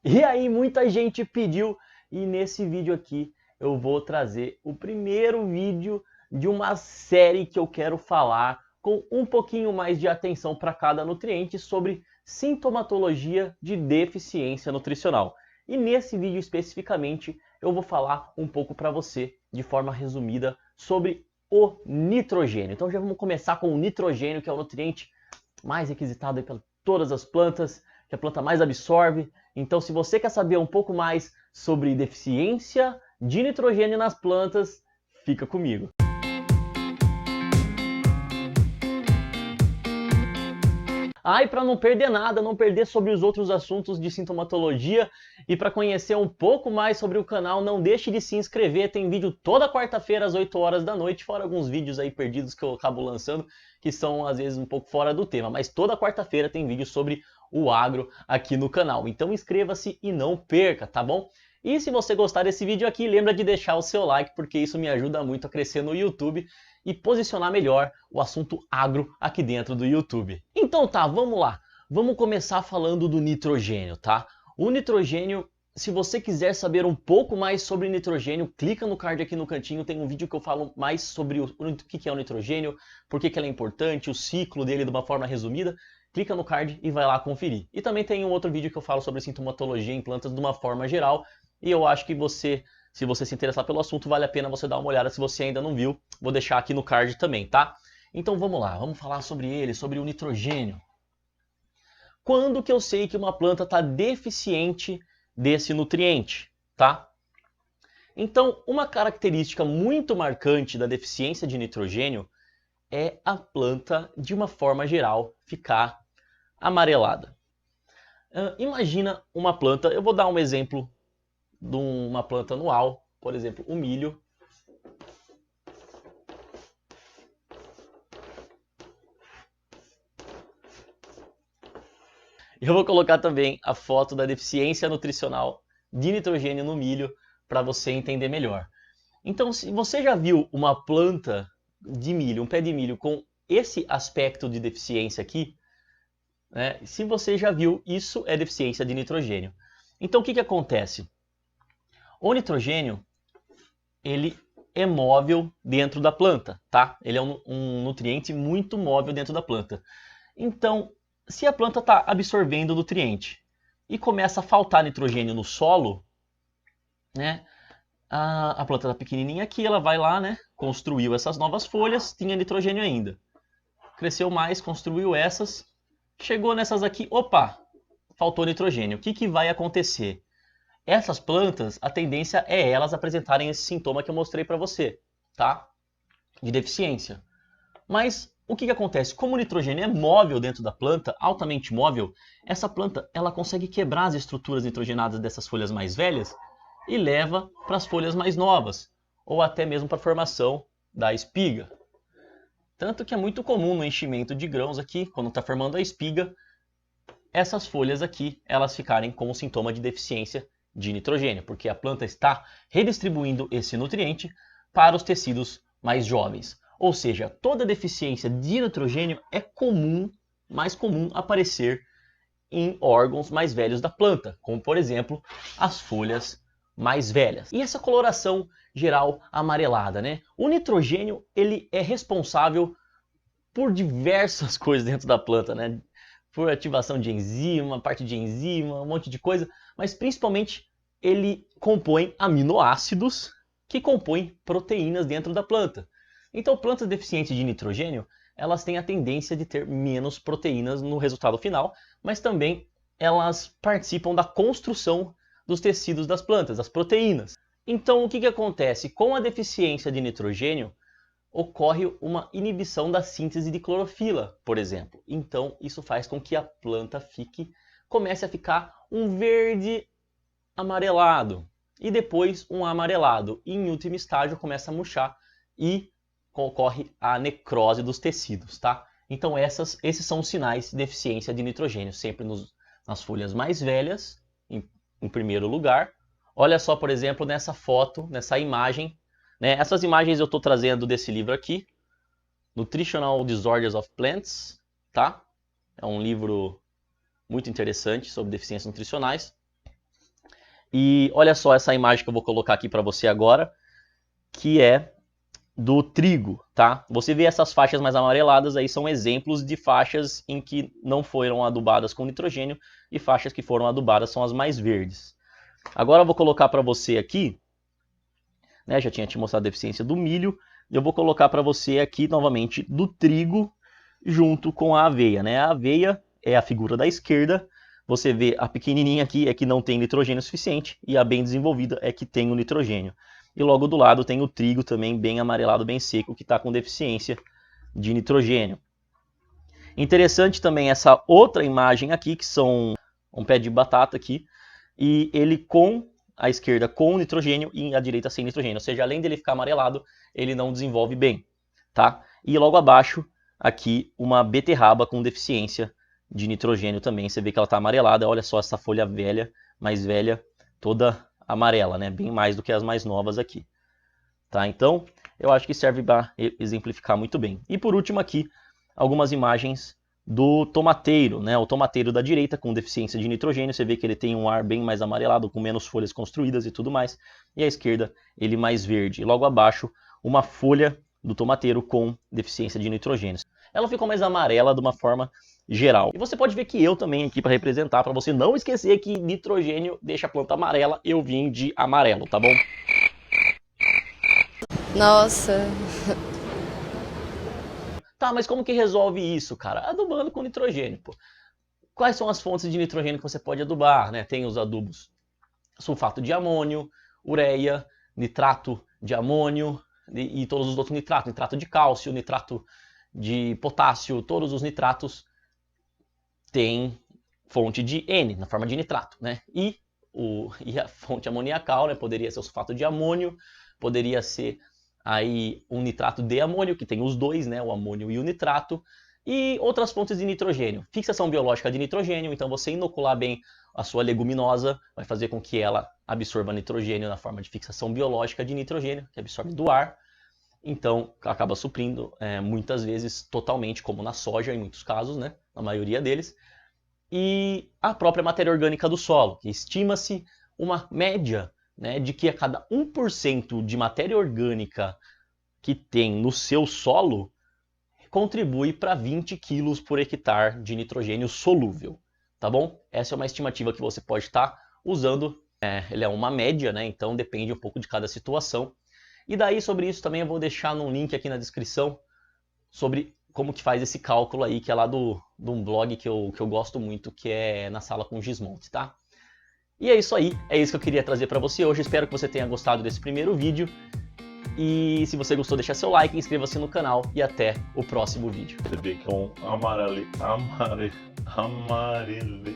E aí muita gente pediu e nesse vídeo aqui eu vou trazer o primeiro vídeo de uma série que eu quero falar com um pouquinho mais de atenção para cada nutriente sobre sintomatologia de deficiência nutricional. E nesse vídeo especificamente eu vou falar um pouco para você, de forma resumida, sobre o nitrogênio. Então já vamos começar com o nitrogênio, que é o nutriente mais requisitado por todas as plantas, que a planta mais absorve. Então, se você quer saber um pouco mais sobre deficiência de nitrogênio nas plantas, fica comigo. E para não perder nada, não perder sobre os outros assuntos de sintomatologia e para conhecer um pouco mais sobre o canal, não deixe de se inscrever. Tem vídeo toda quarta-feira às 8 horas da noite, fora alguns vídeos aí perdidos que eu acabo lançando, que são às vezes um pouco fora do tema. Mas toda quarta-feira tem vídeo sobre o agro aqui no canal. Então inscreva-se e não perca, tá bom? E se você gostar desse vídeo aqui, lembra de deixar o seu like, porque isso me ajuda muito a crescer no YouTube e posicionar melhor o assunto agro aqui dentro do YouTube. Então tá, vamos lá. Vamos começar falando do nitrogênio, tá? O nitrogênio, se você quiser saber um pouco mais sobre nitrogênio, clica no card aqui no cantinho, tem um vídeo que eu falo mais sobre o que é o nitrogênio, por que ele é importante, o ciclo dele de uma forma resumida. Clica no card e vai lá conferir. E também tem um outro vídeo que eu falo sobre sintomatologia em plantas de uma forma geral, e eu acho que se você se interessar pelo assunto, vale a pena você dar uma olhada se você ainda não viu. Vou deixar aqui no card também, tá? Então vamos lá, vamos falar sobre ele, sobre o nitrogênio. Quando que eu sei que uma planta está deficiente desse nutriente, tá? Então, uma característica muito marcante da deficiência de nitrogênio é a planta, de uma forma geral, ficar amarelada. Imagina uma planta, eu vou dar um exemplo de uma planta anual, por exemplo, o milho. Eu vou colocar também a foto da deficiência nutricional de nitrogênio no milho para você entender melhor. Então, se você já viu uma planta de milho, um pé de milho com esse aspecto de deficiência aqui, né? Se você já viu, isso é deficiência de nitrogênio. Então, o que acontece? O nitrogênio, ele é móvel dentro da planta, tá? Ele é um nutriente muito móvel dentro da planta. Então, se a planta está absorvendo o nutriente e começa a faltar nitrogênio no solo, né? A planta está pequenininha aqui, ela vai lá, né? Construiu essas novas folhas, tinha nitrogênio ainda. Cresceu mais, construiu essas, chegou nessas aqui, opa, faltou nitrogênio. O que vai acontecer? Essas plantas, a tendência é elas apresentarem esse sintoma que eu mostrei para você, tá? De deficiência. Mas o que acontece? Como o nitrogênio é móvel dentro da planta, altamente móvel, essa planta ela consegue quebrar as estruturas nitrogenadas dessas folhas mais velhas e leva para as folhas mais novas, ou até mesmo para a formação da espiga. Tanto que é muito comum no enchimento de grãos aqui, quando está formando a espiga, essas folhas aqui elas ficarem com o sintoma de deficiência de nitrogênio, porque a planta está redistribuindo esse nutriente para os tecidos mais jovens. Ou seja, toda deficiência de nitrogênio é comum, mais comum aparecer em órgãos mais velhos da planta, como por exemplo as folhas mais velhas. E essa coloração geral amarelada, né? O nitrogênio ele é responsável por diversas coisas dentro da planta, né? Por ativação de enzima, parte de enzima, um monte de coisa, mas principalmente ele compõe aminoácidos que compõem proteínas dentro da planta. Então, plantas deficientes de nitrogênio, elas têm a tendência de ter menos proteínas no resultado final, mas também elas participam da construção dos tecidos das plantas, das proteínas. Então, o que acontece? Com a deficiência de nitrogênio, ocorre uma inibição da síntese de clorofila, por exemplo. Então, isso faz com que a planta comece a ficar um verde amarelado e depois um amarelado. E, em último estágio, começa a murchar e ocorre a necrose dos tecidos, tá? Então, esses são os sinais de deficiência de nitrogênio, sempre nas folhas mais velhas, em primeiro lugar. Olha só, por exemplo, nessa foto, nessa imagem, né? Essas imagens eu estou trazendo desse livro aqui, Nutritional Disorders of Plants, tá? É um livro muito interessante sobre deficiências nutricionais. E olha só essa imagem que eu vou colocar aqui para você agora, que é do trigo, tá? Você vê essas faixas mais amareladas aí, são exemplos de faixas em que não foram adubadas com nitrogênio, e faixas que foram adubadas são as mais verdes. Agora eu vou colocar para você aqui, né, já tinha te mostrado a deficiência do milho, eu vou colocar para você aqui novamente do trigo junto com a aveia, né? A aveia é a figura da esquerda, você vê a pequenininha aqui é que não tem nitrogênio suficiente, e a bem desenvolvida é que tem o nitrogênio. E logo do lado tem o trigo também bem amarelado, bem seco, que está com deficiência de nitrogênio. Interessante também essa outra imagem aqui, que são um pé de batata aqui, e ele com a esquerda com nitrogênio e a direita sem nitrogênio. Ou seja, além dele ficar amarelado, ele não desenvolve bem, tá? E logo abaixo, aqui, uma beterraba com deficiência de nitrogênio também. Você vê que ela está amarelada. Olha só essa folha velha, mais velha, toda amarela, né? Bem mais do que as mais novas aqui. Tá? Então, eu acho que serve para exemplificar muito bem. E por último aqui, algumas imagens do tomateiro, né? O tomateiro da direita com deficiência de nitrogênio, você vê que ele tem um ar bem mais amarelado, com menos folhas construídas e tudo mais. E à esquerda, ele mais verde. E logo abaixo, uma folha do tomateiro com deficiência de nitrogênio. Ela ficou mais amarela de uma forma geral. E você pode ver que eu também aqui para representar, para você não esquecer que nitrogênio deixa a planta amarela, eu vim de amarelo, tá bom? Nossa, Tá, mas como que resolve isso, cara? Adubando com nitrogênio, pô. Quais são as fontes de nitrogênio que você pode adubar, né? Tem os adubos sulfato de amônio, ureia, nitrato de amônio e todos os outros nitratos, nitrato de cálcio, nitrato de potássio, todos os nitratos têm fonte de N, na forma de nitrato, né? E a fonte amoniacal, né? Poderia ser o sulfato de amônio, poderia ser aí um nitrato de amônio, que tem os dois, né? O amônio e o nitrato. E outras fontes de nitrogênio. Fixação biológica de nitrogênio, então você inocular bem a sua leguminosa vai fazer com que ela absorva nitrogênio na forma de fixação biológica de nitrogênio, que absorve do ar. Então, acaba suprindo muitas vezes totalmente, como na soja em muitos casos, né? Na maioria deles. E a própria matéria orgânica do solo, que estima-se uma média, né, de que a cada 1% de matéria orgânica que tem no seu solo contribui para 20 quilos por hectare de nitrogênio solúvel, tá bom? Essa é uma estimativa que você pode estar usando, ele é uma média, né? Então depende um pouco de cada situação. E daí sobre isso também eu vou deixar um link aqui na descrição sobre como que faz esse cálculo aí, que é lá de um blog que eu gosto muito, que é Na Sala com Gismonte, tá? E é isso aí, é isso que eu queria trazer para você hoje. Espero que você tenha gostado desse primeiro vídeo. E se você gostou, deixa seu like, inscreva-se no canal e até o próximo vídeo. Você vê que é um amarelo. Amarelo.